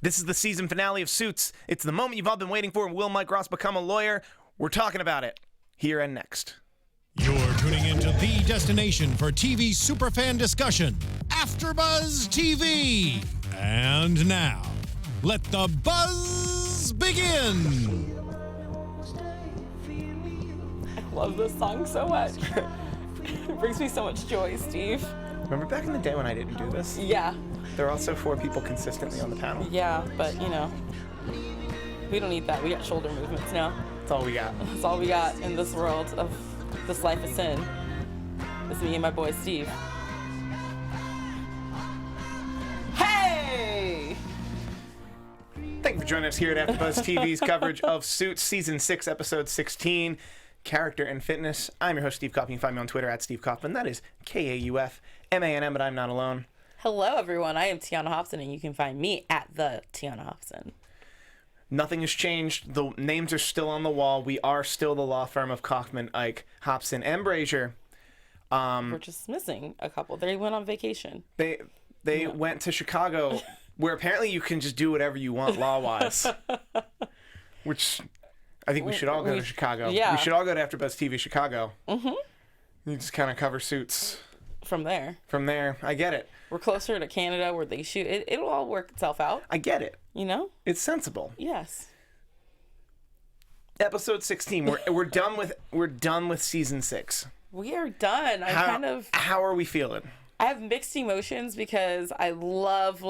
This is the season finale of Suits. It's the moment you've all been waiting for. Will Mike Ross become a lawyer? We're talking about it here and next. You're tuning into the destination for TV superfan discussion, AFTERBUZZ TV. And now, let the buzz begin. I love this song so much. It brings me so much joy, Steve. Remember back in the day when I didn't do this? Yeah. There are also 4 people consistently on the panel. Yeah, but you know, we don't need that. We got shoulder movements now. That's all we got. That's all we got in this world of this life of sin. It's me and my boy Steve. Hey! Thank you for joining us here at AFTERBUZZ TV's coverage of Suits Season 6, Episode 16, Character and Fitness. I'm your host, Steve Kaufmann. You can find me on Twitter at Steve Kaufmann. That is Kaufmann, but I'm not alone. Hello, everyone. I am Tiona Hobson, and you can find me at the Tiona Hobson. Nothing has changed. The names are still on the wall. We are still the law firm of Kaufmann, Ike, Hobson, and Brazier. We're just missing a couple. They went on vacation. They went to Chicago, where apparently you can just do whatever you want law-wise. Which I think we should all go to Chicago. Yeah. We should all go to AFTERBUZZ TV Chicago. Mm-hmm. You just kind of cover Suits. From there. I get it. We're closer to Canada where they shoot. It'll all work itself out. I get it. You know? It's sensible. Yes. Episode 16. We're done with season 6. We are done. How are we feeling? I have mixed emotions because I love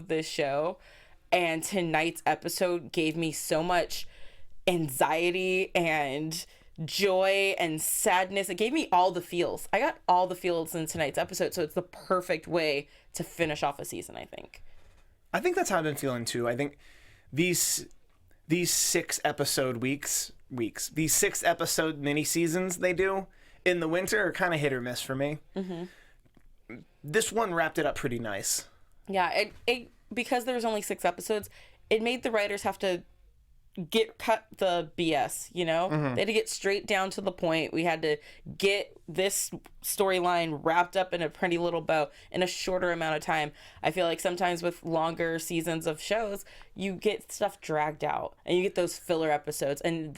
this show, and tonight's episode gave me so much anxiety and joy and sadness. It gave me all the feels. I got all the feels in tonight's episode, so it's the perfect way to finish off a season, I think. I think that's how I've been feeling too. I think these 6 episode these 6 episode mini seasons they do in the winter are kind of hit or miss for me. Mm-hmm. This one wrapped it up pretty nice. Yeah, it because there was only 6 episodes, it made the writers have to cut the BS, you know? Mm-hmm. They had to get straight down to the point. We had to get this storyline wrapped up in a pretty little bow in a shorter amount of time. I feel like sometimes with longer seasons of shows, you get stuff dragged out and you get those filler episodes. And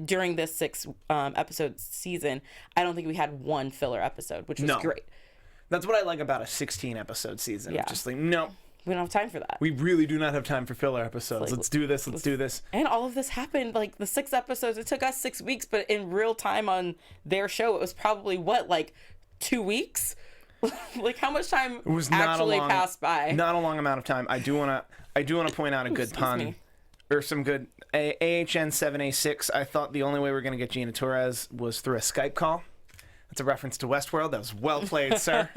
during this 6 episode season, I don't think we had one filler episode, which was great. That's what I like about a 16 episode season. Yeah. Just like, no. We don't have time for that. We really do not have time for filler episodes. Let's do this. And all of this happened, like the 6 episodes, it took us 6 weeks, but in real time on their show, it was probably 2 weeks? Like how much time passed by? Not a long amount of time. I do want to point out a good pun. Or some good AHN 7A6. I thought the only way we were going to get Gina Torres was through a Skype call. That's a reference to Westworld. That was well played, sir.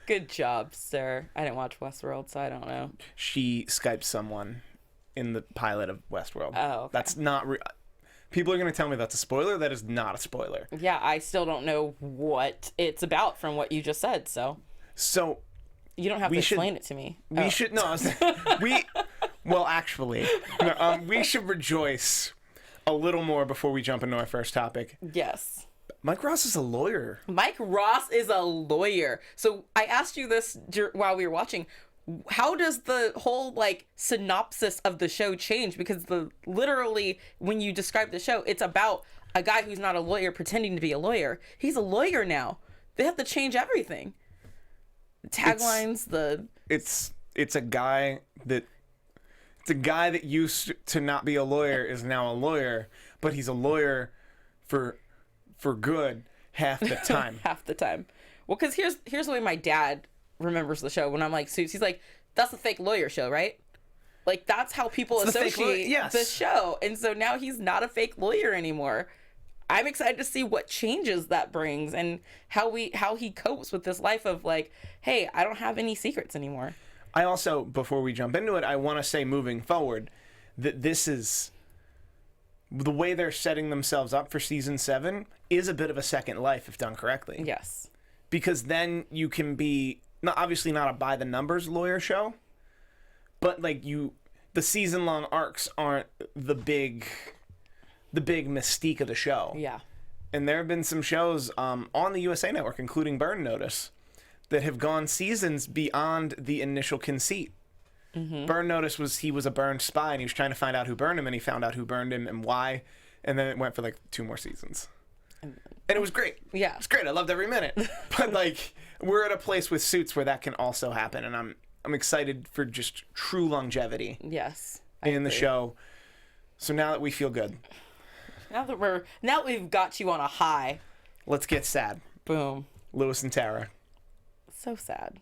Good job, sir. I didn't watch Westworld, so I don't know. She Skyped someone in the pilot of Westworld. Oh, okay. That's not... People are going to tell me that's a spoiler. That is not a spoiler. Yeah, I still don't know what it's about from what you just said, so... So... You don't have to explain it to me. We should... No, well, actually, we should rejoice a little more before we jump into our first topic. Yes. Mike Ross is a lawyer. Mike Ross is a lawyer. So I asked you this while we were watching. How does the whole synopsis of the show change? Because literally when you describe the show, it's about a guy who's not a lawyer pretending to be a lawyer. He's a lawyer now. They have to change everything. The taglines, it's a guy that used to not be a lawyer is now a lawyer, but he's a lawyer for good half the time. Half the time. Well, because here's the way my dad remembers the show. When I'm like, Suits, he's like, that's the fake lawyer show, right? Like, that's how people associate the show. And so now he's not a fake lawyer anymore. I'm excited to see what changes that brings and how he copes with this life of hey, I don't have any secrets anymore. I also, before we jump into it, I want to say moving forward that this is... The way they're setting themselves up for season 7 is a bit of a second life if done correctly. Yes. Because then you can be obviously not a by the numbers lawyer show, but the season long arcs aren't the big mystique of the show. Yeah. And there have been some shows on the USA Network, including Burn Notice, that have gone seasons beyond the initial conceit. Burn Notice he was a burned spy, and he was trying to find out who burned him, and he found out who burned him and why, and then it went for like 2 more seasons. And it was great. Yeah. It was great. I loved every minute. But like, we're at a place with Suits where that can also happen, and I'm excited for just true longevity. Yes. In the show. So now that we feel good. Now that we've got you on a high. Let's get sad. Boom. Lewis and Tara. So sad.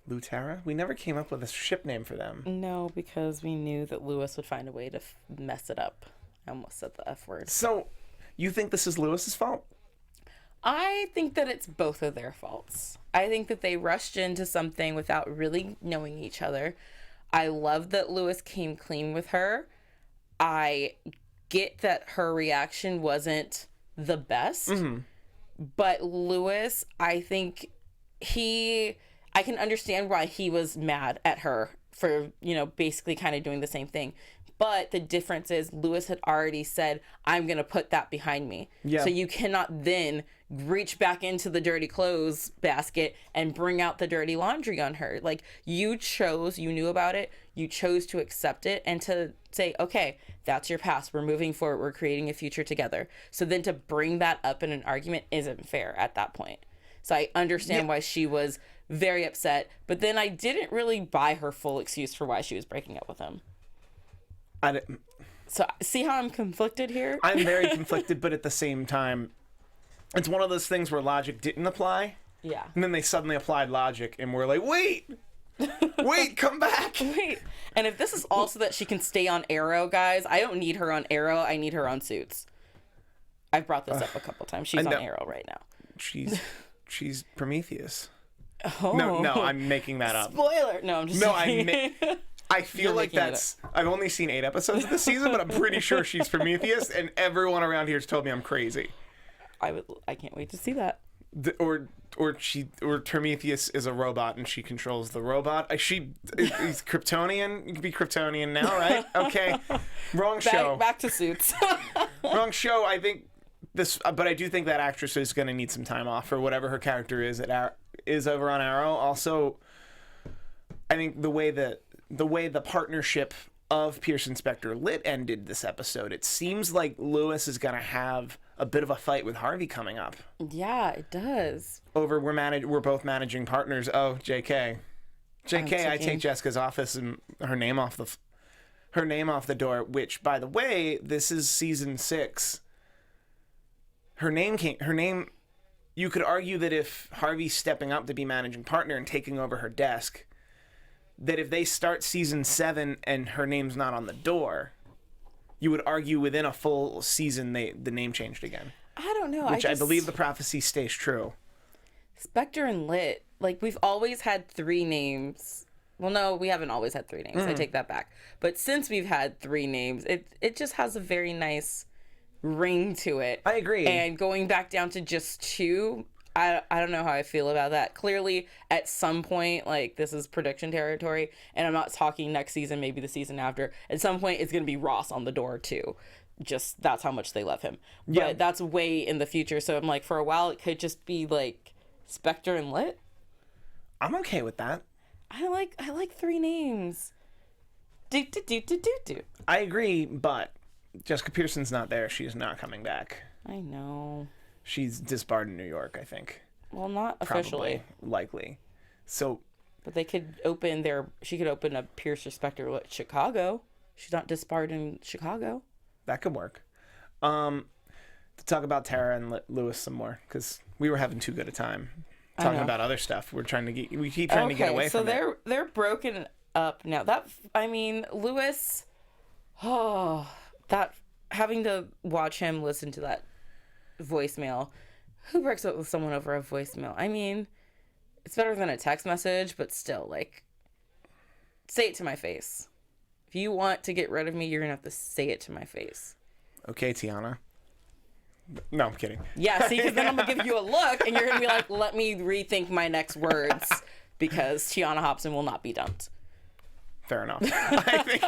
Lou Tara? We never came up with a ship name for them. No, because we knew that Lewis would find a way to mess it up. I almost said the F word. So, you think this is Lewis's fault? I think that it's both of their faults. I think that they rushed into something without really knowing each other. I love that Lewis came clean with her. I get that her reaction wasn't the best. But Lewis, I think I can understand why he was mad at her for, basically kind of doing the same thing. But the difference is Lewis had already said, I'm going to put that behind me. Yeah. So you cannot then reach back into the dirty clothes basket and bring out the dirty laundry on her. Like, you knew about it, you chose to accept it and to say, okay, that's your past. We're moving forward. We're creating a future together. So then to bring that up in an argument isn't fair at that point. So I understand why she was very upset, but then I didn't really buy her full excuse for why she was breaking up with him. So see how I'm conflicted here? I'm very conflicted, but at the same time, it's one of those things where logic didn't apply. Yeah. And then they suddenly applied logic, and we're like, wait, come back. Wait. And if this is also that she can stay on Arrow, guys, I don't need her on Arrow. I need her on Suits. I've brought this up a couple times. She's on Arrow right now. She's Prometheus. Oh. No, I'm making that up. Spoiler. No, I'm just kidding. I feel like that's... I've only seen 8 episodes of this season, but I'm pretty sure she's Prometheus, and everyone around here has told me I'm crazy. I can't wait to see that. Or Prometheus is a robot, and she controls the robot. He's Kryptonian. You can be Kryptonian now, right? Okay. Wrong show. Back to Suits. Wrong show. I think this... But I do think that actress is going to need some time off for whatever her character is over on Arrow. Also, I think the way the partnership of Pearson Specter Lit ended this episode, it seems like Lewis is going to have a bit of a fight with Harvey coming up. Yeah, it does. Over we're both managing partners. Oh, JK, I take Jessica's office and her name off the door. Which, by the way, this is season 6. Her name. You could argue that if Harvey's stepping up to be managing partner and taking over her desk, that if they start season 7 and her name's not on the door, you would argue within a full season the name changed again. I don't know. Which I believe the prophecy stays true. Specter and Lit, like, we've always had 3 names. Well, no, we haven't always had 3 names. I take that back. But since we've had 3 names, it just has a very nice ring to it. I agree. And going back down to just 2, I don't know how I feel about that. Clearly, at some point, like, this is prediction territory, and I'm not talking next season, maybe the season after. At some point, it's going to be Ross on the door, too. Just, that's how much they love him. Yeah. But that's way in the future, so I'm like, for a while, it could just be, like, Specter and Lit. I'm okay with that. I like 3 names. Do. I agree, but Jessica Pearson's not there. She's not coming back. I know. She's disbarred in New York, I think. Well, not officially. Probably, likely. So... But they could she could open a Pearson Specter at Chicago. She's not disbarred in Chicago. That could work. To talk about Tara and Lewis some more, because we were having too good a time talking about other stuff. We keep trying to get away from it. So they're broken up now. Lewis, that having to watch him listen to that voicemail. Who breaks up with someone over a voicemail? I mean, it's better than a text message, but still, like, say it to my face. If you want to get rid of me, you're gonna have to say it to my face. Okay, Tiona. No, I'm kidding. Yeah, see, because then I'm gonna give you a look, and you're gonna be like, let me rethink my next words, because Tiona Hobson will not be dumped. Fair enough. I think...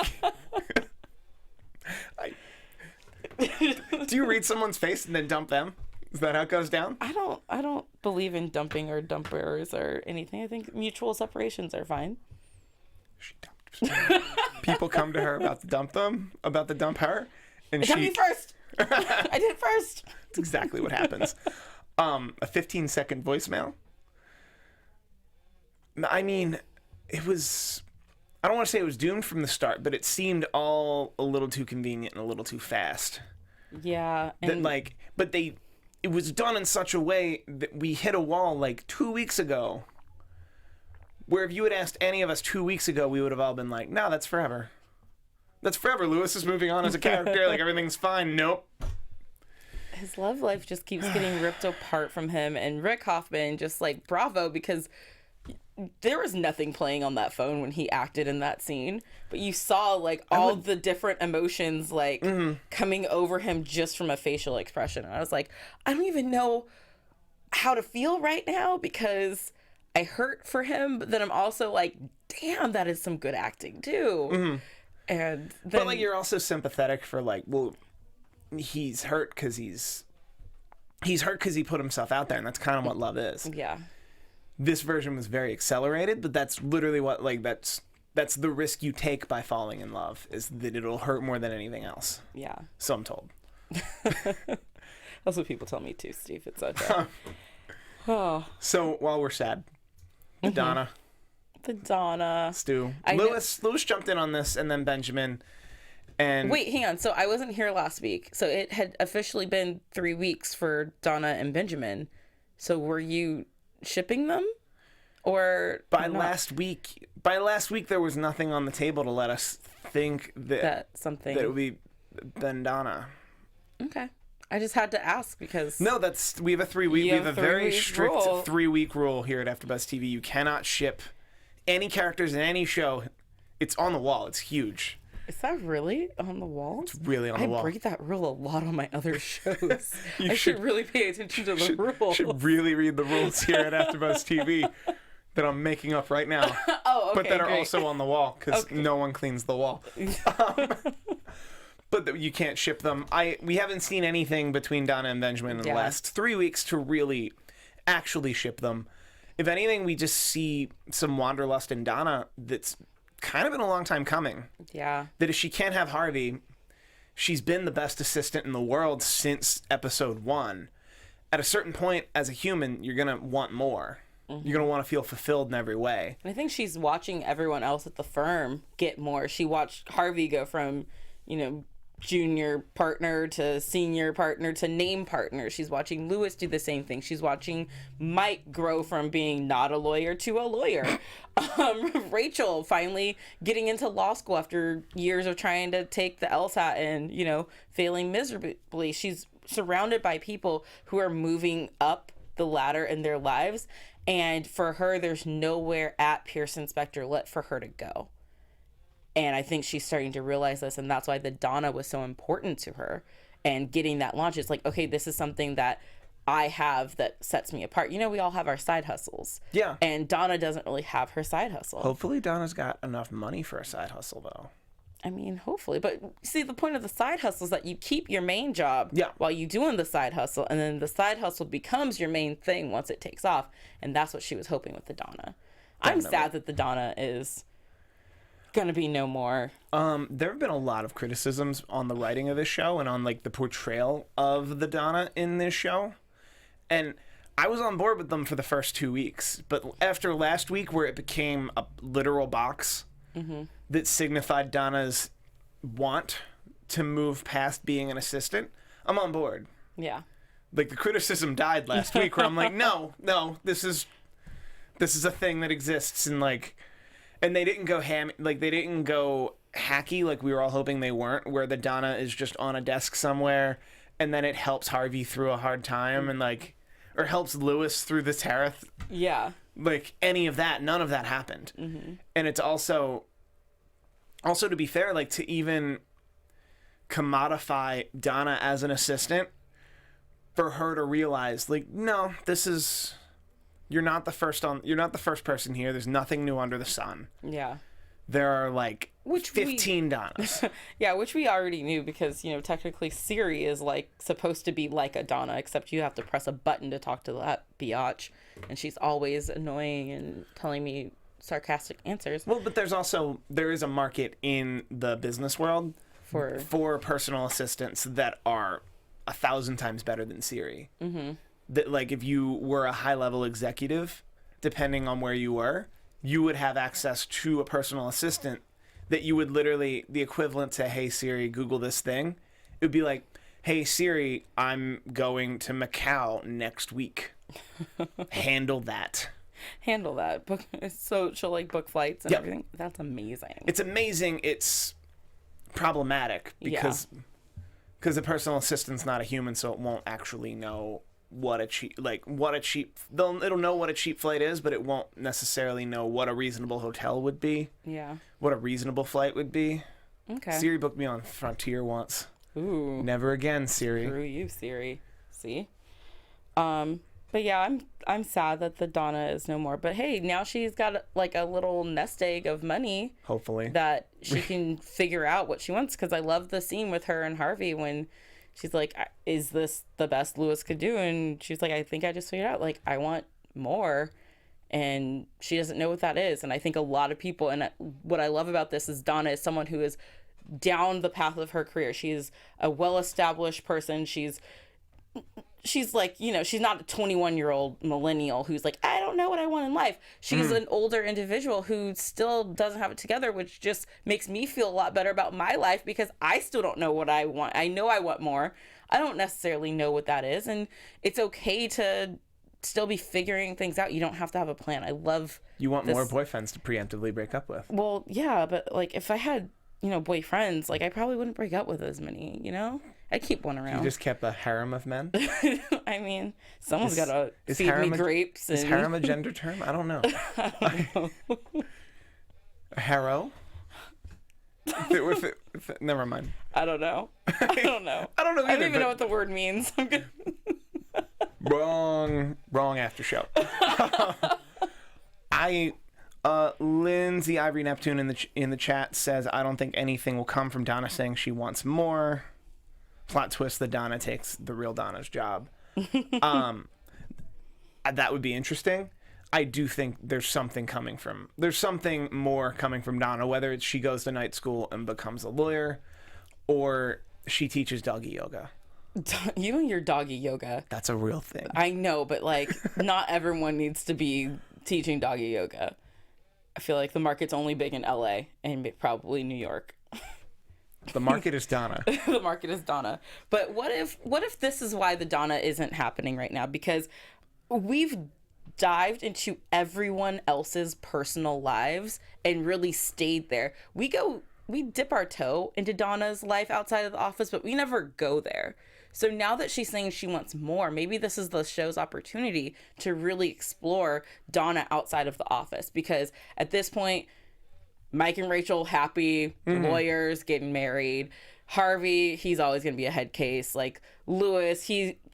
Do you read someone's face and then dump them? Is that how it goes down? I don't believe in dumping or dumpers or anything. I think mutual separations are fine. She dumped. People come to her about to dump her, and It got me first. I did it first. That's exactly what happens. A 15-second voicemail. I mean, it was... I don't want to say it was doomed from the start, but it seemed all a little too convenient and a little too fast. Yeah. And it was done in such a way that we hit a wall like 2 weeks ago. Where if you had asked any of us 2 weeks ago, we would have all been like, no, that's forever. That's forever. Lewis is moving on as a character. Like, everything's fine. Nope. His love life just keeps getting ripped apart from him. And Rick Kaufmann, just like, bravo, because there was nothing playing on that phone when he acted in that scene. But you saw, like, all the different emotions, like, coming over him just from a facial expression. And I was like, I don't even know how to feel right now because I hurt for him. But then I'm also like, damn, that is some good acting, too. Mm-hmm. And then, but, like, you're also sympathetic for, like, well... he's hurt because he's hurt because he put himself out there, and that's kind of what love is. Yeah. This version was very accelerated, but that's literally what, like, that's the risk you take by falling in love, is that it'll hurt more than anything else. Yeah. So I'm told. That's what people tell me too, Steve. It's okay. Oh. So while we're sad, the Donna. Stu. Lewis jumped in on this, and then Benjamin. And wait, hang on. So I wasn't here last week. So it had officially been 3 weeks for Donna and Benjamin. So were you shipping them? Or by last week there was nothing on the table to let us think that it would be Ben Donna. Okay. I just had to ask because we have a 3 week. We have a very strict 3 week rule here at AfterBuzz TV. You cannot ship any characters in any show. It's on the wall. It's huge. Is that really on the wall? It's really on the wall. I break that rule a lot on my other shows. I should really pay attention to the rules. You should really read the rules here at AfterBuzz TV that I'm making up right now. Oh, okay, but that are great. also on the wall because no one cleans the wall. But you can't ship them. We haven't seen anything between Donna and Benjamin in the last 3 weeks to really actually ship them. If anything, we just see some wanderlust in Donna that's kind of been a long time coming. Yeah. That if she can't have Harvey, she's been the best assistant in the world since episode 1. At a certain point, as a human, you're going to want more. Mm-hmm. You're going to want to feel fulfilled in every way. And I think she's watching everyone else at the firm get more. She watched Harvey go from, junior partner to senior partner to name partner. She's watching Lewis do the same thing. She's watching Mike grow from being not a lawyer to a lawyer. Rachel finally getting into law school after years of trying to take the LSAT and, failing miserably. She's surrounded by people who are moving up the ladder in their lives. And for her, there's nowhere at Pearson Specter left for her to go. And I think she's starting to realize this, and that's why the Donna was so important to her. And getting that launch, it's like, okay, this is something that I have that sets me apart. We all have our side hustles. Yeah. And Donna doesn't really have her side hustle. Hopefully Donna's got enough money for a side hustle, though. I mean, hopefully. But see, the point of the side hustle is that you keep your main job while you're doing the side hustle. And then the side hustle becomes your main thing once it takes off. And that's what she was hoping with the Donna. I'm sad that the Donna is gonna be no more. There have been a lot of criticisms on the writing of this show and on the portrayal of the Donna in this show, and I was on board with them for the first 2 weeks, but after last week where it became a literal box that signified Donna's want to move past being an assistant, I'm on board. Yeah. The criticism died last week where I'm like, no, this is a thing that exists, and they didn't go they didn't go hacky like we were all hoping they weren't, where the Donna is just on a desk somewhere and then it helps Harvey through a hard time and or helps Lewis through the tariff. Yeah. Any of that, none of that happened. Mm-hmm. And it's also to be fair, to even commodify Donna as an assistant, for her to realize no, this is... You're not the first person here. There's nothing new under the sun. Yeah. there are like 15 Donnas. Yeah, which we already knew because, you know, technically Siri is like supposed to be like a Donna, except you have to press a button to talk to that biatch, and she's always annoying and telling me sarcastic answers. Well, but there is a market in the business world for personal assistants that are 1,000 times better than Siri. Mm-hmm. That, like, if you were a high-level executive, depending on where you were, you would have access to a personal assistant that you would literally, the equivalent to, hey, Siri, Google this thing. It would be like, hey, Siri, I'm going to Macau next week. Handle that. So she'll, like, book flights and everything. That's amazing. It's amazing. It's problematic because the personal assistant's not a human, so it won't actually know it'll know what a cheap flight is, but it won't necessarily know what a reasonable hotel would be. Yeah. What a reasonable flight would be. Okay. Siri booked me on Frontier once. Ooh. Never again, Siri. Screw you, Siri. See? But yeah, I'm sad that the Donna is no more. But hey, now she's got like a little nest egg of money. Hopefully. That she can figure out what she wants. Because I love the scene with her and Harvey when she's like, is this the best Lewis could do? And she's like, I think I just figured out, like, I want more. And she doesn't know what that is. And I think a lot of people, and what I love about this is Donna is someone who is down the path of her career. She's a well-established person. She's like, you know, she's not a 21-year-old millennial who's like, I don't know what I want in life. She's an older individual who still doesn't have it together, which just makes me feel a lot better about my life because I still don't know what I want. I know I want more. I don't necessarily know what that is. And it's okay to still be figuring things out. You don't have to have a plan. I love You want more boyfriends to preemptively break up with. Well, yeah, but like if I had, you know, boyfriends, like I probably wouldn't break up with as many, you know? I'd keep one around. You just kept a harem of men? I mean, someone's got to feed me grapes. Is harem a gender term? I don't know. A harrow? Never mind. I don't know. I don't know either. I don't even know what the word means. Wrong after show. Lindsay Ivory Neptune in the chat says, I don't think anything will come from Donna saying she wants more. Plot twist that Donna takes the real Donna's job. That would be interesting. I do think there's something more coming from Donna, whether it's she goes to night school and becomes a lawyer or she teaches doggy yoga. You and your doggy yoga. That's a real thing. I know, but like not everyone needs to be teaching doggy yoga. I feel like the market's only big in LA and probably New York. The market is Donna. The market is Donna. But what if this is why the Donna isn't happening right now? Because we've dived into everyone else's personal lives and really stayed there. We dip our toe into Donna's life outside of the office, but we never go there. So now that she's saying she wants more, maybe this is the show's opportunity to really explore Donna outside of the office. Because at this point, Mike and Rachel happy, lawyers getting married. Harvey, he's always going to be a head case. Like Lewis,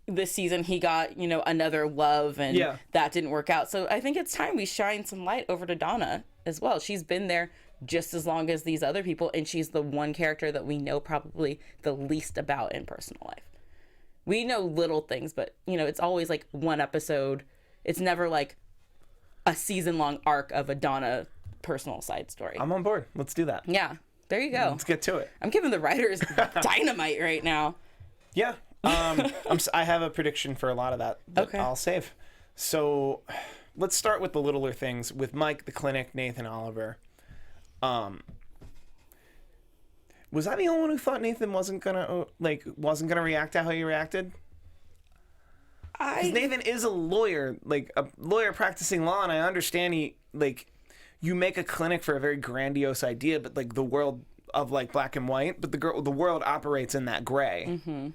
this season he got, you know, another love and that didn't work out. So I think it's time we shine some light over to Donna as well. She's been there just as long as these other people, and she's the one character that we know probably the least about in personal life. We know little things, but, you know, it's always like one episode. It's never like a season-long arc of a Donna personal side story. I'm on board. Let's do that. Yeah. There you go. Let's get to it. I'm giving the writers dynamite right now. Yeah. I have a prediction for a lot of that okay. I'll save. So let's start with the littler things. With Mike, the clinic, Nathan, Oliver. Was I the only one who thought Nathan wasn't gonna react to how he reacted? Because Nathan is a lawyer practicing law, and I understand you make a clinic for a very grandiose idea, but like the world of like black and white, but the world operates in that gray. Mm-hmm.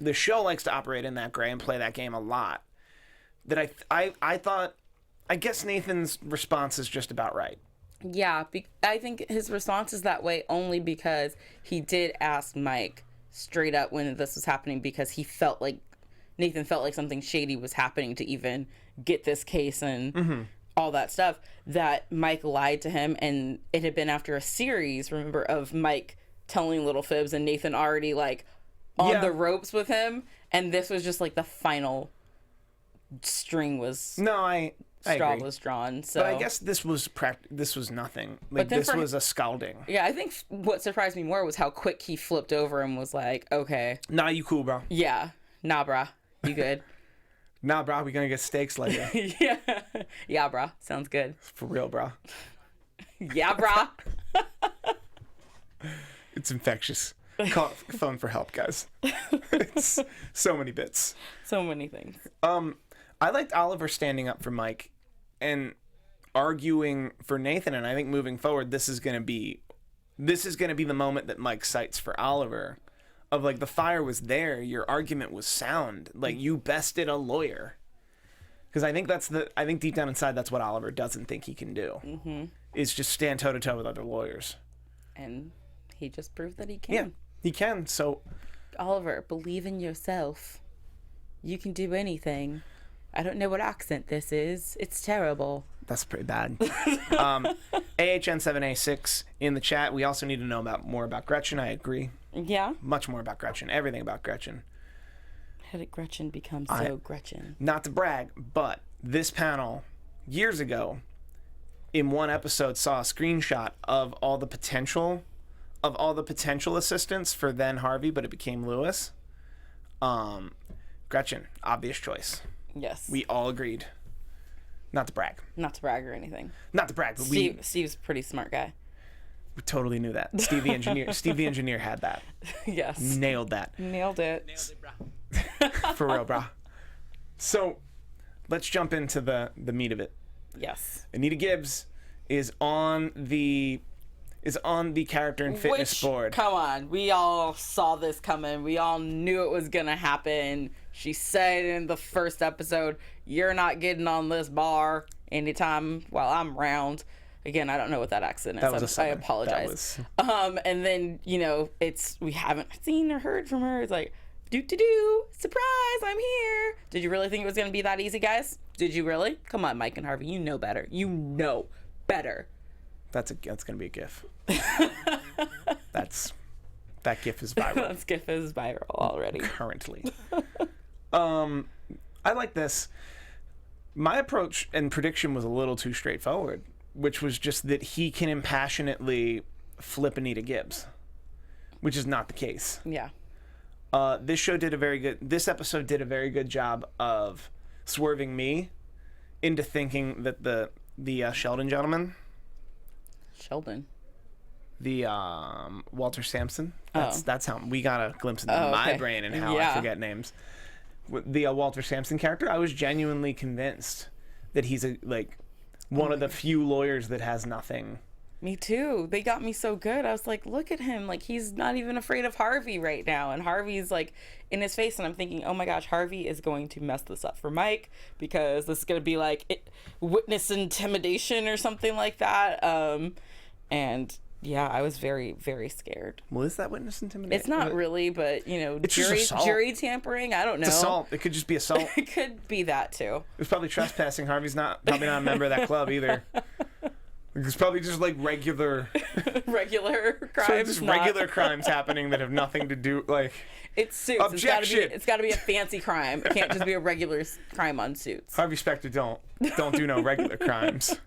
The show likes to operate in that gray and play that game a lot. That I thought, I guess Nathan's response is just about right. Yeah, I think his response is that way only because he did ask Mike straight up when this was happening, because Nathan felt like something shady was happening to even get this case and all that stuff, that Mike lied to him, and it had been after a series, remember, of Mike telling little fibs and Nathan already like on the ropes with him, and this was just like the final string was I straw agree. was drawn. So But I guess this was nothing. Like, then this was a scalding. yeah, I think what surprised me more was how quick he flipped over and was like, okay, Nah, you cool, bro. yeah, nah, brah, you good? Nah, bro, we gonna get steaks later. Yeah, brah, sounds good. For real, bro. Yeah, brah. It's infectious. Call phone for help, guys. It's so many bits. So many things. I liked Oliver standing up for Mike and arguing for Nathan, and I think moving forward, this is gonna be the moment that Mike cites for Oliver. Of like, the fire was there, your argument was sound, like you bested a lawyer. Because I think deep down inside, that's what Oliver doesn't think he can do. Mm-hmm. Is just stand toe to toe with other lawyers. And he just proved that he can. Yeah, he can. So, Oliver, believe in yourself. You can do anything. I don't know what accent this is. It's terrible. That's pretty bad. AHN7A6 in the chat. We also need to know more about Gretchen. I agree. Yeah. Much more about Gretchen. Everything about Gretchen. How did Gretchen become so Gretchen? Not to brag, but this panel, years ago, in one episode, saw a screenshot of all the potential assistants for then Harvey, but it became Lewis. Gretchen, obvious choice. Yes. We all agreed. Not to brag. Not to brag or anything. Not to brag, but Steve's a pretty smart guy. we totally knew that. Steve the engineer had that. Yes. Nailed that. Nailed it. For real, brah. So, let's jump into the meat of it. Yes. Anita Gibbs is on the character and fitness board. Come on, we all saw this coming. We all knew it was gonna happen. She said in the first episode, "You're not getting on this bar anytime while I'm around." Again, I don't know what that accent is. That was a I Southern. apologize. That was... And then we haven't seen or heard from her. It's like, surprise, I'm here. Did you really think it was gonna be that easy, guys? Did you really? Come on, Mike and Harvey, you know better. You know better. That's gonna be a GIF. That GIF is viral. That GIF is viral already. Currently. I like this. My approach and prediction was a little too straightforward, which was just that he can impassionately flip Anita Gibbs, which is not the case. Yeah. This episode did a very good job of swerving me into thinking that the Sheldon gentleman, the Walter Sampson, that's how we got a glimpse into my brain and how I forget names. The Walter Sampson character, I was genuinely convinced that he's one of the few lawyers that has nothing. Me too. They got me so good. I was like, look at him. Like, he's not even afraid of Harvey right now. And Harvey's like in his face. And I'm thinking, oh my gosh, Harvey is going to mess this up for Mike, because this is going to be like witness intimidation or something like that. And yeah, I was very, very scared. Well, is that witness intimidation? It's not really, but it's jury tampering. I don't know. It's assault. It could just be assault. It could be that too. It was probably trespassing. Harvey's probably not a member of that club either. It's probably just like regular crimes. Just regular crimes happening that have nothing to do it's suits. Objection. It's got to be a fancy crime. It can't just be a regular crime on Suits. Harvey Specter don't do no regular crimes.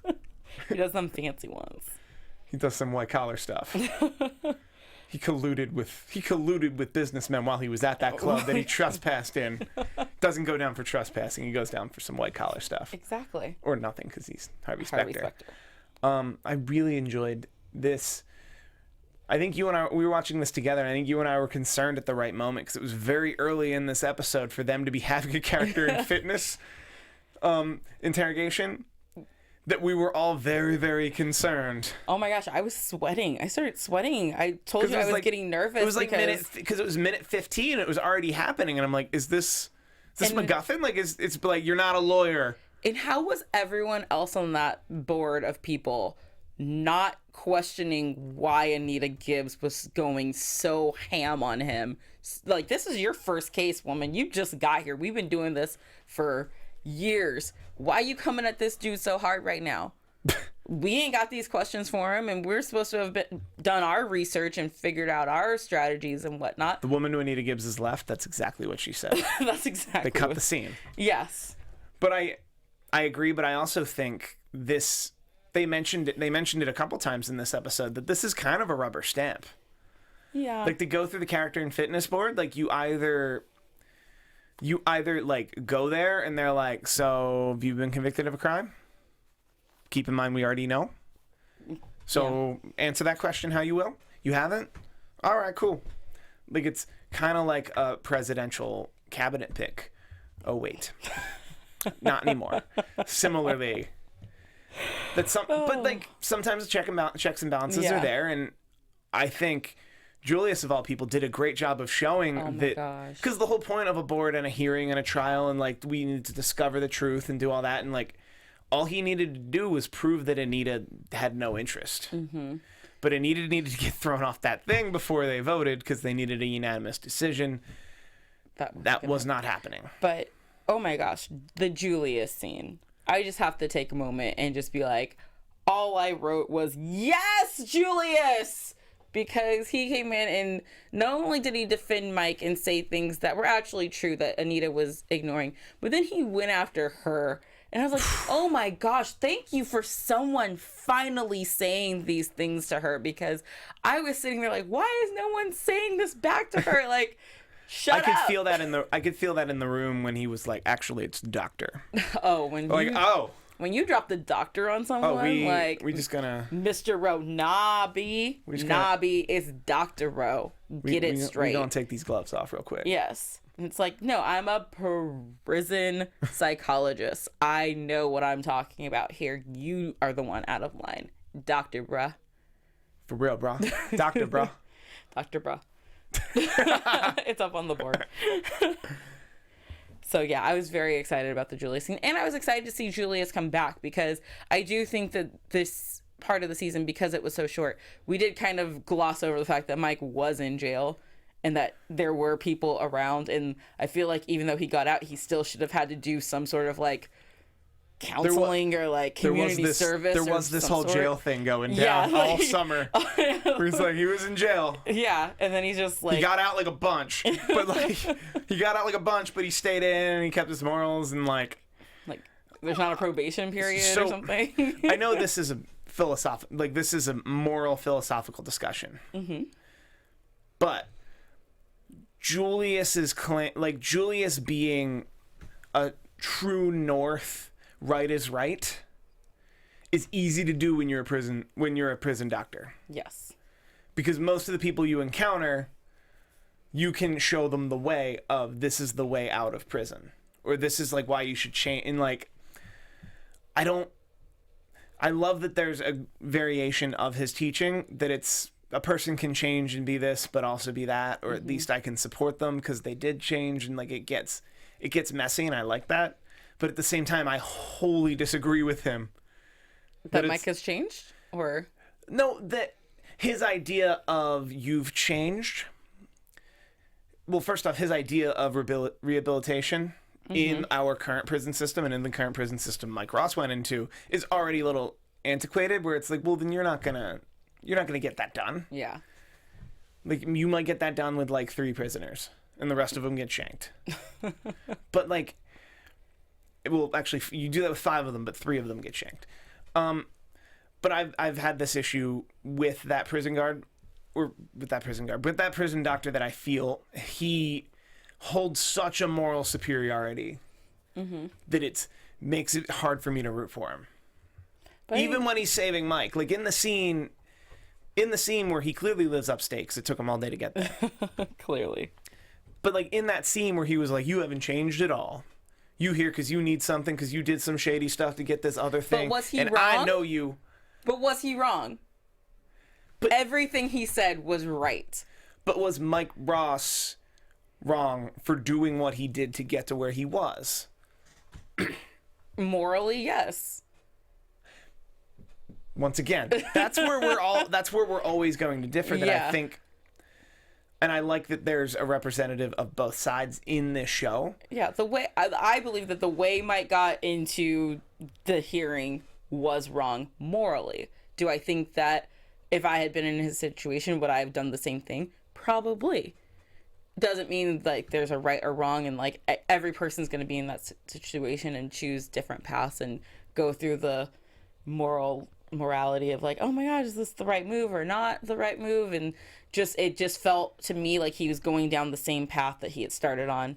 He does some fancy ones. He does some white collar stuff. He colluded with businessmen while he was at that club that he trespassed in. Doesn't go down for trespassing. He goes down for some white collar stuff. Exactly. Or nothing, because he's Harvey Specter. I really enjoyed this. I think we were watching this together, and I think you and I were concerned at the right moment, because it was very early in this episode for them to be having a character in fitness interrogation, that we were all very, very concerned. Oh my gosh, I was sweating. I started sweating. I told you I was getting nervous. It was like because it was minute 15. It was already happening, and I'm like, is this MacGuffin? Like, it's like, you're not a lawyer. And how was everyone else on that board of people not questioning why Anita Gibbs was going so ham on him? Like, this is your first case, woman. You just got here. We've been doing this for years. Why you coming at this dude so hard right now? We ain't got these questions for him, and we're supposed to have done our research and figured out our strategies and whatnot. The woman who Anita Gibbs is left, that's exactly what she said. That's exactly. They cut the scene. Yes. But I agree, but I also think this, they mentioned it a couple times in this episode, that this is kind of a rubber stamp. Yeah. Like, to go through the character and fitness board, like, you either like go there and they're like, so have you been convicted of a crime? Keep in mind we already know. So answer that question how you will. You haven't? All right, cool. Like, it's kind of like a presidential cabinet pick. Oh, wait. Not anymore. Similarly. But like, sometimes the checks and balances are there, and I think Julius, of all people, did a great job of showing that, because the whole point of a board and a hearing and a trial, and like, we need to discover the truth and do all that, and like, all he needed to do was prove that Anita had no interest. Mm-hmm. But Anita needed to get thrown off that thing before they voted, because they needed a unanimous decision. That was not happening. But oh my gosh, the Julius scene. I just have to take a moment and just be like, all I wrote was, yes, Julius! Because he came in and not only did he defend Mike and say things that were actually true that Anita was ignoring, but then he went after her. And I was like, oh my gosh, thank you for someone finally saying these things to her, because I was sitting there like, why is no one saying this back to her? Like, shut up. I could feel that in the room when he was like, actually, it's doctor. Oh, when you drop the doctor on someone, we just gonna Mr. Rowe, Nobby, it's Dr. Rowe. Get it straight. We're gonna take these gloves off real quick. Yes. And it's like, no, I'm a prison psychologist. I know what I'm talking about here. You are the one out of line. Dr. Bruh. For real, bro. Dr. Bruh. Dr. Bruh. It's up on the board. So yeah, I was very excited about the Julius scene, and I was excited to see Julius come back, because I do think that this part of the season, because it was so short, we did kind of gloss over the fact that Mike was in jail and that there were people around, and I feel like even though he got out, he still should have had to do some sort of like counseling or like community service. There was this whole jail thing going down all summer. Where he's like, he was in jail. Yeah, and then he's just like, he got out like a bunch, but like but he stayed in and he kept his morals, and like there's not a probation period or something. I know this is a moral philosophical discussion, but Julius's claim, like Julius being a true north, right is right, is easy to do when you're a prison doctor. Yes. Because most of the people you encounter, you can show them the way of, this is the way out of prison, or this is like why you should change. And like, I love that there's a variation of his teaching, that it's a person can change and be this, but also be that, or at least I can support them because they did change, and like it gets messy, and I like that. But at the same time, I wholly disagree with him. That Mike has changed? Or no, that his idea of you've changed. Well, first off, his idea of rehabilitation in our current prison system, and in the current prison system Mike Ross went into, is already a little antiquated, where it's like, well, then you're not gonna get that done. Yeah. Like, you might get that done with like 3 prisoners, and the rest of them get shanked. But like, well, actually, you do that with 5 of them, but 3 of them get shanked. But I've had this issue with that prison doctor, that I feel he holds such a moral superiority that it makes it hard for me to root for him. But even when he's saving Mike, like in the scene where he clearly lives upstate, because it took him all day to get there. Clearly. But like in that scene where he was like, you haven't changed at all. You here because you need something, because you did some shady stuff to get this other thing. But was he and wrong? I know you. But was he wrong? But everything he said was right. But was Mike Ross wrong for doing what he did to get to where he was? Morally, yes. Once again, that's where we're always going to differ. That And I like that there's a representative of both sides in this show. Yeah, the way I believe that the way Mike got into the hearing was wrong morally. Do I think that if I had been in his situation, would I have done the same thing? Probably. Doesn't mean like there's a right or wrong, and like every person's going to be in that situation and choose different paths and go through the morality of like, oh my God, is this the right move or not the right move? And it just felt to me like he was going down the same path that he had started on,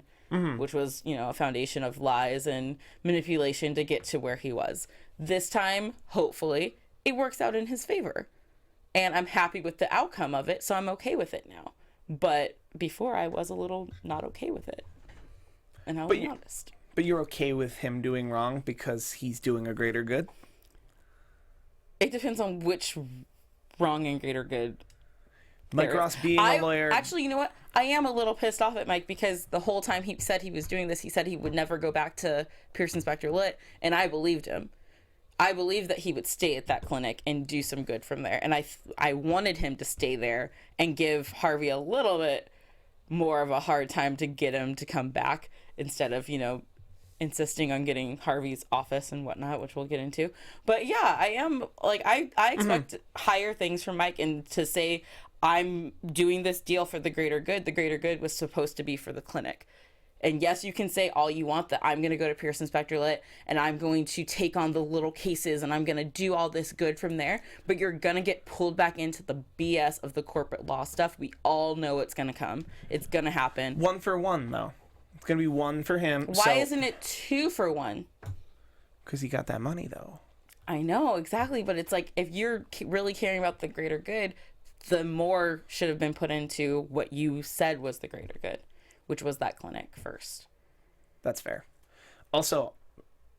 which was, you know, a foundation of lies and manipulation to get to where he was. This time, hopefully, it works out in his favor. And I'm happy with the outcome of it, so I'm okay with it now. But before, I was a little not okay with it. And I'll be honest. But you're okay with him doing wrong because he's doing a greater good? It depends on which wrong and greater good. Mike Ross being a lawyer. Actually, you know what? I am a little pissed off at Mike because the whole time he said he was doing this, he said he would never go back to Pearson Specter Lit, and I believed him. I believed that he would stay at that clinic and do some good from there. And I wanted him to stay there and give Harvey a little bit more of a hard time to get him to come back instead of, you know, insisting on getting Harvey's office and whatnot, which we'll get into. But yeah, I am like, I expect higher things from Mike, and to say I'm doing this deal for the greater good. The greater good was supposed to be for the clinic. And yes, you can say all you want that I'm going to go to Pearson Specter Lit and I'm going to take on the little cases and I'm going to do all this good from there. But you're going to get pulled back into the BS of the corporate law stuff. We all know it's going to come. It's going to happen. 1 for 1, though. It's going to be 1 for him. Why isn't it 2 for 1? Because he got that money, though. I know, exactly. But it's like, if you're really caring about the greater good, the more should have been put into what you said was the greater good, which was that clinic first. That's fair. Also,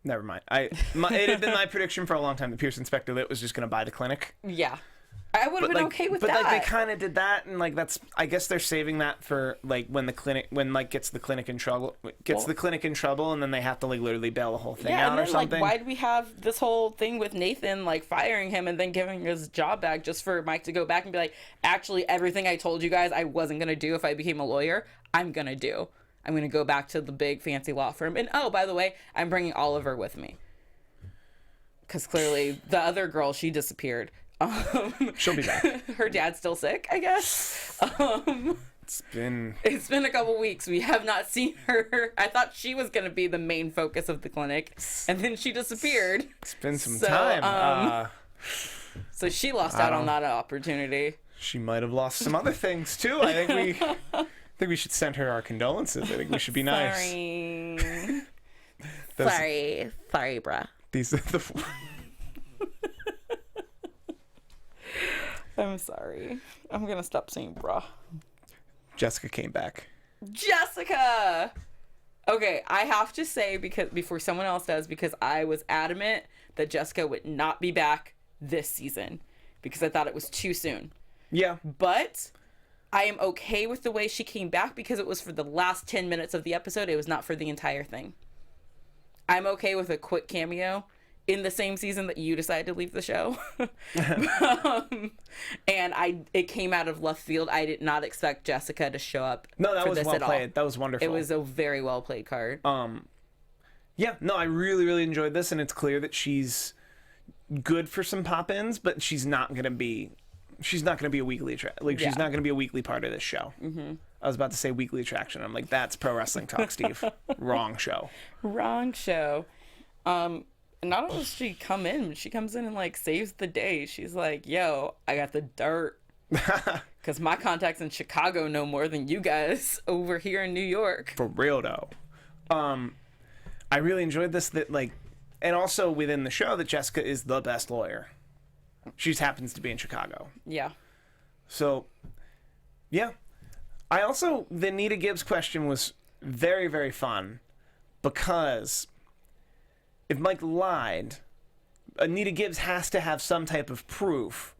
never mind. It had been my prediction for a long time that Pearson Specter Lit was just going to buy the clinic. Yeah. I would have been okay with that. But like they kind of did that, and like that's, I guess they're saving that for like when Mike gets the clinic in trouble, and then they have to like literally bail the whole thing out or something. Like, why do we have this whole thing with Nathan like firing him and then giving his job back just for Mike to go back and be like, actually everything I told you guys I wasn't gonna do if I became a lawyer, I'm gonna do. I'm gonna go back to the big fancy law firm, and oh, by the way, I'm bringing Oliver with me because clearly the other girl, she disappeared. She'll be back. Her dad's still sick, I guess. It's been a couple weeks. We have not seen her. I thought she was going to be the main focus of the clinic, and then she disappeared. It's been some time. So she lost out on that opportunity. She might have lost some other things too. I think we should send her our condolences. I think we should be nice. Sorry, bruh. These are the. I'm sorry. I'm gonna stop saying bruh. Jessica came back. Jessica! Okay, I have to say, because before someone else does, because I was adamant that Jessica would not be back this season because I thought it was too soon. Yeah. But I am okay with the way she came back because it was for the last 10 minutes of the episode. It was not for the entire thing. I'm okay with a quick cameo in the same season that you decided to leave the show. And it came out of left field. I did not expect Jessica to show up. No, that for was this well at played. all. That was wonderful. It was a very well played card. Yeah, no, I really, really enjoyed this, and it's clear that she's good for some pop-ins, but she's not gonna be a weekly she's not gonna be a weekly part of this show. Mm-hmm. I was about to say weekly attraction. I'm like, that's pro wrestling talk, Steve. Wrong show. Not only does she come in, but she comes in and like saves the day. She's like, yo, I got the dirt. Because my contacts in Chicago know more than you guys over here in New York. For real, though. I really enjoyed this, and also within the show that Jessica is the best lawyer. She just happens to be in Chicago. Yeah. So, yeah. The Nita Gibbs question was very, very fun because if Mike lied, Anita Gibbs has to have some type of proof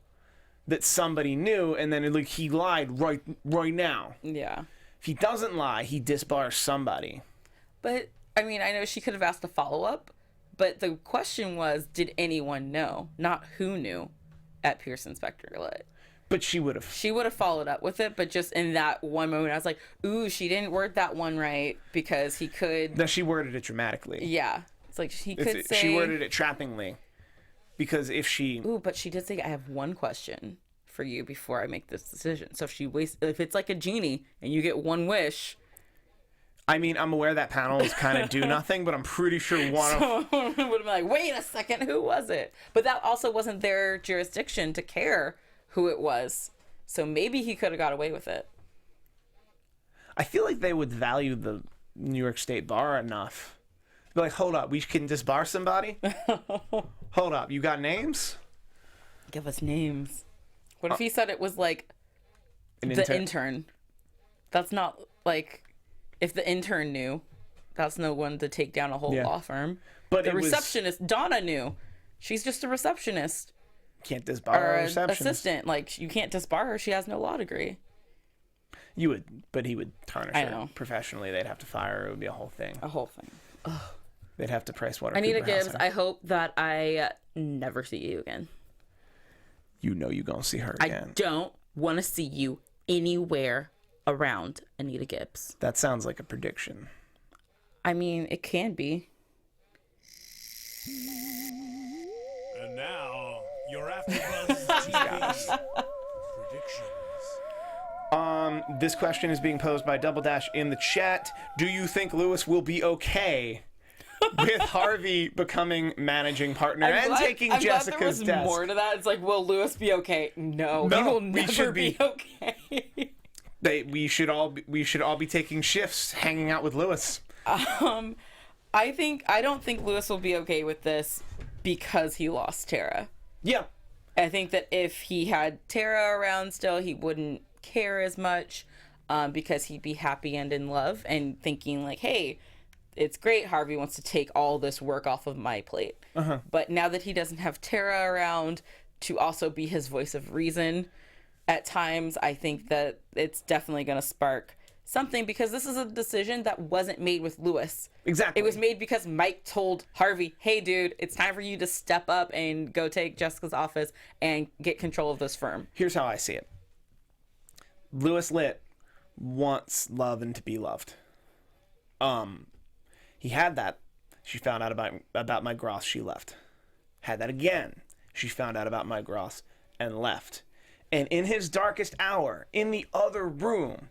that somebody knew, and then he lied right now. Yeah. If he doesn't lie, he disbars somebody. But, I mean, I know she could have asked a follow-up, but the question was, did anyone know? Not who knew at Pearson Specter Lit. But she would have. She would have followed up with it, but just in that one moment, I was like, ooh, she didn't word that one right because he could. No, she worded it dramatically. Yeah. It's like he could say. She worded it trappingly. Because if she. Ooh, but she did say, I have one question for you before I make this decision. So if it's like a genie and you get one wish. I mean, I'm aware that panels kind of do nothing, but I'm pretty sure one of. Would have been like, wait a second, who was it? But that also wasn't their jurisdiction to care who it was. So maybe he could have got away with it. I feel like they would value the New York State bar enough. Be like, hold up, we can disbar somebody? Hold up, you got names? Give us names. What if he said it was like the intern? That's not like, if the intern knew, that's no one to take down a whole law firm. But the receptionist, Donna knew. She's just a receptionist. Can't disbar a receptionist. Assistant. Like, you can't disbar her. She has no law degree. You would, but he would tarnish her professionally. They'd have to fire her. It would be a whole thing. A whole thing. Ugh. They'd have to price water. Anita Gibbs, I hope that I never see you again. You know you're going to see her again. I don't want to see you anywhere around Anita Gibbs. That sounds like a prediction. I mean, it can be. And now, your AfterBuzz TV predictions. This question is being posed by Double Dash in the chat. Do you think Lewis will be okay with Harvey becoming managing partner and taking Jessica's desk? There was more to that. It's like, will Lewis be okay? No, he will never be okay. We should all be taking shifts, hanging out with Lewis. I don't think Lewis will be okay with this because he lost Tara. Yeah. I think that if he had Tara around still, he wouldn't care as much because he'd be happy and in love and thinking like, hey, it's great. Harvey wants to take all this work off of my plate. But now that he doesn't have Tara around to also be his voice of reason at times, I think that it's definitely going to spark something because this is a decision that wasn't made with Lewis. Exactly. It was made because Mike told Harvey, hey, dude, it's time for you to step up and go take Jessica's office and get control of this firm. Here's how I see it. Lewis Litt wants love and to be loved. He had that. She found out about Mike Ross. She left. Had that again. She found out about Mike Ross and left. And in his darkest hour, in the other room,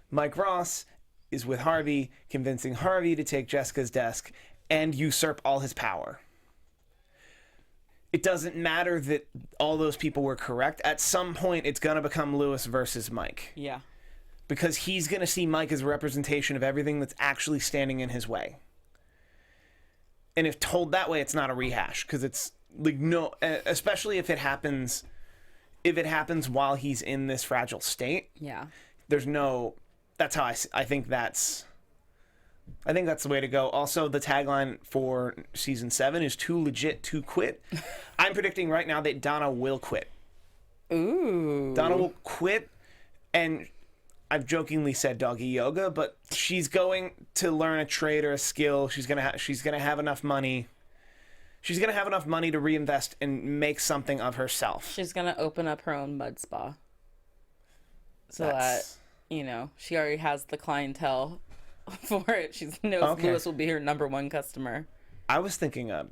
Mike Ross is with Harvey, convincing Harvey to take Jessica's desk and usurp all his power. It doesn't matter that all those people were correct. At some point, it's going to become Lewis versus Mike. Yeah. Because he's going to see Mike as a representation of everything that's actually standing in his way. And if told that way, it's not a rehash. Because it's like, no, especially if it happens while he's in this fragile state. Yeah. There's no, that's how I think that's the way to go. Also, the tagline for season 7 is too legit to quit. I'm predicting right now that Donna will quit. Ooh. Donna will quit, and I've jokingly said doggy yoga, but she's going to learn a trade or a skill. She's gonna have enough money. She's gonna have enough money to reinvest and make something of herself. She's gonna open up her own mud spa. So that, she already has the clientele for it. She knows Lewis will be her number one customer. I was thinking a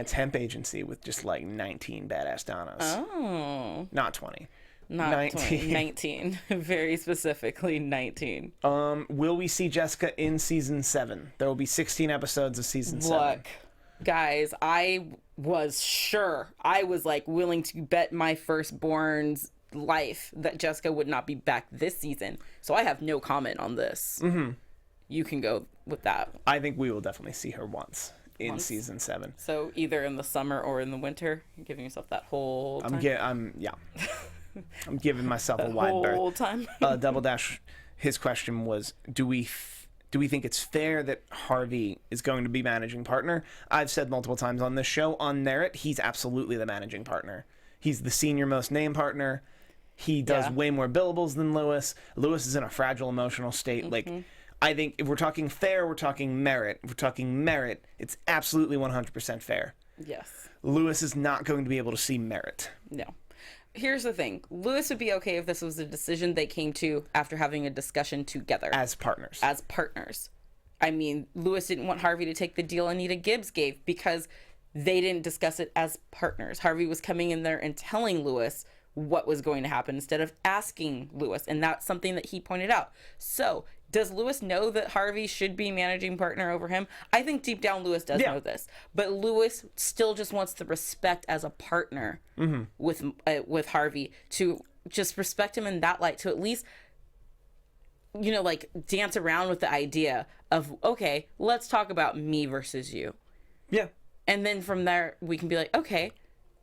temp agency with just like 19 badass Donnas. Oh. Not 20. Not 19. 20, 19. Very specifically 19. Will we see Jessica in season 7? There will be 16 episodes of season 7. Look, guys, I was sure. I was like willing to bet my firstborn's life that Jessica would not be back this season. So I have no comment on this. Mm-hmm. You can go with that. I think we will definitely see her once in season 7. So either in the summer or in the winter, you're giving yourself that whole time. I'm giving myself a wide berth. Whole time. Double Dash, his question was, do we think it's fair that Harvey is going to be managing partner? I've said multiple times on this show, on merit, he's absolutely the managing partner. He's the senior most name partner. He does way more billables than Lewis. Lewis is in a fragile emotional state. Mm-hmm. Like, I think if we're talking fair, we're talking merit. If we're talking merit, it's absolutely 100% fair. Yes. Lewis is not going to be able to see merit. No. here's the thing. Lewis would be okay if this was a decision they came to after having a discussion together. As partners. As partners. I mean, Lewis didn't want Harvey to take the deal Anita Gibbs gave because they didn't discuss it as partners. Harvey was coming in there and telling Lewis what was going to happen instead of asking Lewis. And that's something that he pointed out. So, does Lewis know that Harvey should be managing partner over him? I think deep down Lewis does know this. But Lewis still just wants the respect as a partner with Harvey, to just respect him in that light, to at least, you know, like dance around with the idea of, okay, let's talk about me versus you. Yeah. And then from there, we can be like, okay,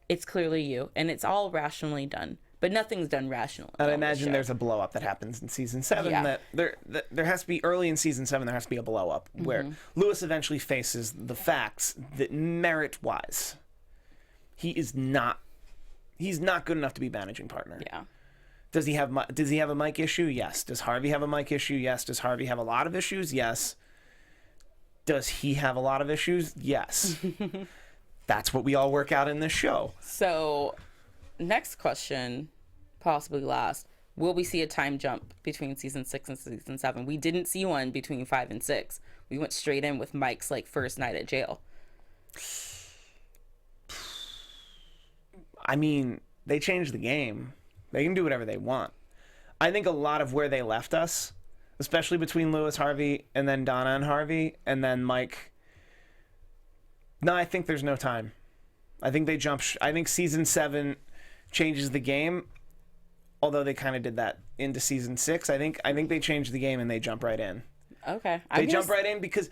it's clearly you. And it's all rationally done. But nothing's done rationally. And I imagine there's a blow up that happens in season 7. Yeah. That there has to be, early in season 7, there has to be a blow up where Lewis eventually faces the facts that merit wise, he's not good enough to be managing partner. Yeah. Does he have a Mike issue? Yes. Does Harvey have a Mike issue? Yes. Does Harvey have a lot of issues? Yes. Does he have a lot of issues? Yes. That's what we all work out in this show. So, next question, possibly last. Will we see a time jump between season 6 and season 7? We didn't see one between 5 and 6. We went straight in with Mike's like first night at jail. I mean, they changed the game. They can do whatever they want. I think a lot of where they left us, especially between Lewis, Harvey, and then Donna and Harvey, and then Mike. No, I think there's no time. I think they jump. I think season 7 changes the game, although they kind of did that into season 6. I think they change the game and they jump right in. Okay. They jump right in because,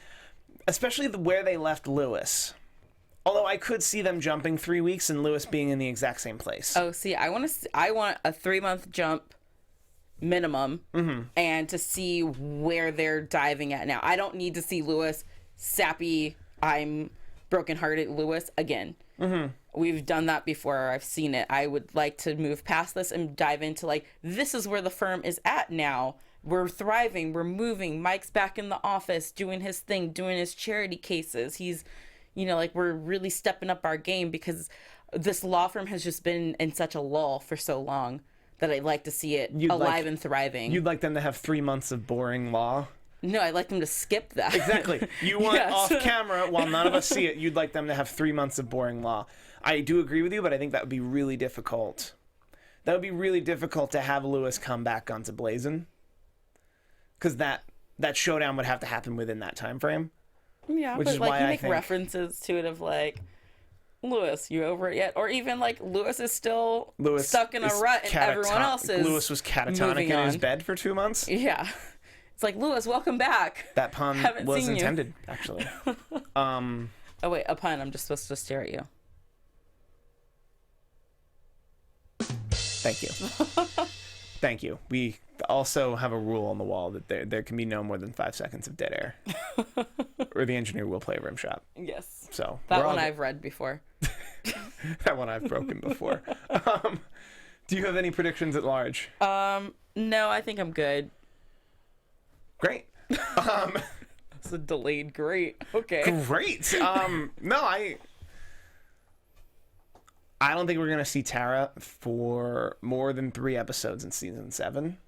especially where they left Lewis. Although I could see them jumping 3 weeks and Lewis being in the exact same place. Oh, see, I want a 3-month jump minimum, and to see where they're diving at now. I don't need to see Lewis sappy, I'm brokenhearted Lewis again. We've done that before. I've seen it. I would like to move past this and dive into, like, this is where the firm is at now. We're thriving. We're moving. Mike's back in the office doing his thing, doing his charity cases. He's, you know, like, we're really stepping up our game because this law firm has just been in such a lull for so long that I'd like to see it alive and thriving. You'd like them to have 3 months of boring law? No, I'd like them to skip that. Exactly. You want off camera, while none of us see it, you'd like them to have 3 months of boring law. I do agree with you, but I think that would be really difficult. That would be really difficult to have Lewis come back guns a-blazing. Because that showdown would have to happen within that time frame. Yeah, which but is like why you I make think references to it of like, Lewis, you over it yet? Or even like Lewis is still stuck in a rut and everyone else is Lewis was catatonic in his bed for 2 months? Yeah. It's like, Lewis, welcome back. That pun was intended, actually. Oh, wait, a pun. I'm just supposed to stare at you. Thank you. Thank you. We also have a rule on the wall that there can be no more than 5 seconds of dead air. Or the engineer will play a rim shot. Yes. So that one I've read before. That one I've broken before. Do you have any predictions at large? No, I think I'm good. Great. It's a delayed great. Okay. Great. No, I don't think we're going to see Tara for more than 3 episodes in season 7.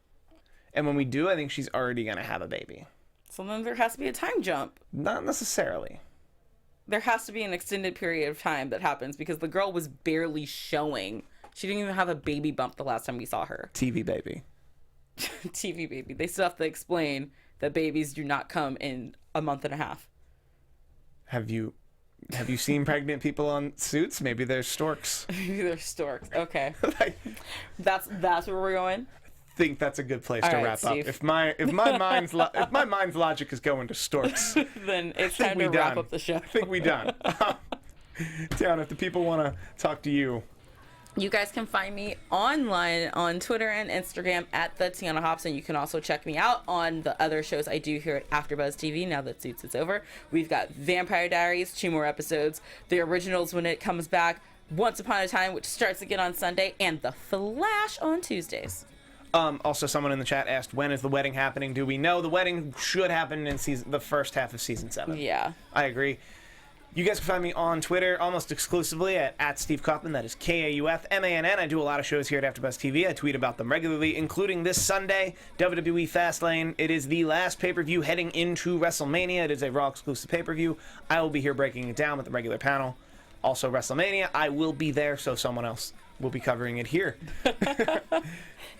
And when we do, I think she's already going to have a baby. So then there has to be a time jump. Not necessarily. There has to be an extended period of time that happens because the girl was barely showing. She didn't even have a baby bump the last time we saw her. TV baby. TV baby. They still have to explain that babies do not come in a month and a half. Have you seen pregnant people on Suits? Maybe they're storks. Maybe they're storks. Okay. That's where we're going. I think that's a good place to wrap Steve. up. If my mind's logic is going to storks, then it's time to wrap up the show. I think we done. Tiona, if the people want to talk to you, you guys can find me online on Twitter and Instagram at the Tiona Hobson. You can also check me out on the other shows I do here at AFTERBUZZ TV now that Suits is over. We've got Vampire Diaries, 2 more episodes, the originals when it comes back, Once Upon a Time, which starts again on Sunday, and The Flash on Tuesdays. Also, someone in the chat asked, when is the wedding happening? Do we know? The wedding should happen in the first half of season 7. Yeah. I agree. You guys can find me on Twitter almost exclusively at Steve Kaufmann. That is Kaufmann. I do a lot of shows here at AfterBuzz TV. I tweet about them regularly, including this Sunday, WWE Fastlane. It is the last pay-per-view heading into WrestleMania. It is a Raw exclusive pay-per-view. I will be here breaking it down with the regular panel. Also WrestleMania, I will be there, so someone else will be covering it here.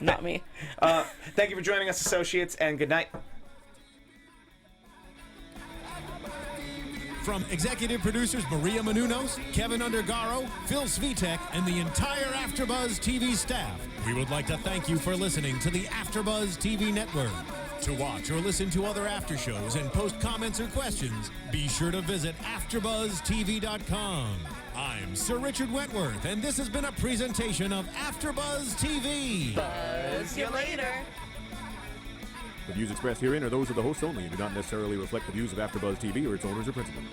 Not me. Thank you for joining us, associates, and good night. From executive producers Maria Menounos, Kevin Undergaro, Phil Svitek, and the entire AfterBuzz TV staff, we would like to thank you for listening to the AfterBuzz TV network. To watch or listen to other after shows and post comments or questions, be sure to visit AfterBuzzTV.com. I'm Sir Richard Wentworth, and this has been a presentation of AfterBuzz TV. Buzz you later. The views expressed herein are those of the hosts only and do not necessarily reflect the views of AfterBuzz TV or its owners or principals.